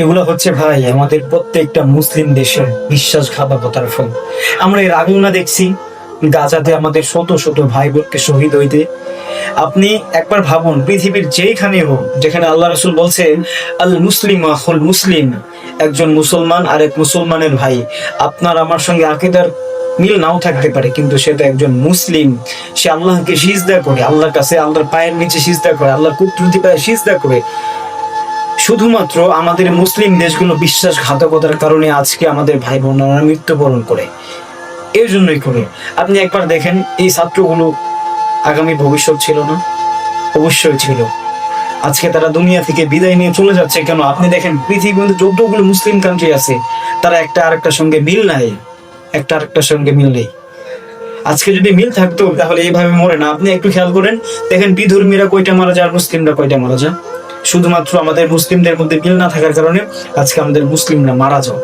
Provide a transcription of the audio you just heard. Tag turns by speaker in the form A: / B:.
A: এগুলো হচ্ছে ভাই আমাদের প্রত্যেকটা মুসলিম দেশের বিশ্বাসঘাতকতার ফল। আমরা এর আগেও না দেখছি গাজাতে আমাদের শত শত ভাই বোনকে শহীদ হইতে। আপনি একবার ভাবুন, পৃথিবীর যেখানে হোক, যেখানে আল্লাহ রাসূল বলছেন আল মুসলিম আখুল মুসলিম, একজন মুসলমান আর এক মুসলমানের ভাই। আপনার আমার সঙ্গে আকীদার মিল নাও থাকতে পারে, কিন্তু সে তো একজন মুসলিম। সে আল্লাহকে সিজদা করে, আল্লাহর কাছে আল্লাহর পায়ের নিচে সিজদা করে, আল্লাহর কুদরতি পায়ে সিজদা করে। শুধুমাত্র আমাদের মুসলিম দেশগুলো বিশ্বাসঘাতকতার কারণে আজকে আমাদের ভাই বোনেরা মৃত্যুবরণ করে, এর জন্যই করে। আপনি একবার দেখেন, এই ছাত্রগুলো আগামী ভবিষ্যৎ ছিল না? অবশ্যই ছিল। আজকে তারা দুনিয়া থেকে বিদায় নিয়ে চলে যাচ্ছে কেন? আপনি দেখেন পৃথিবীর মধ্যে যতগুলো মুসলিম কান্ট্রি আছে, তারা একটা আরেকটার সঙ্গে মিল নাই, একটা আরেকটার সঙ্গে মিল নেই। আজকে যদি মিল থাকতো তাহলে এইভাবে মরে না। আপনি একটু খেয়াল করেন, দেখেন বিধর্মীরা কয়টা মারা যায় আর মুসলিমরা কয়টা মারা যায়। শুধুমাত্র আমাদের মুসলিমদের মধ্যে মিল না থাকার কারণে আজকে আমাদের মুসলিমরা মারা যায়।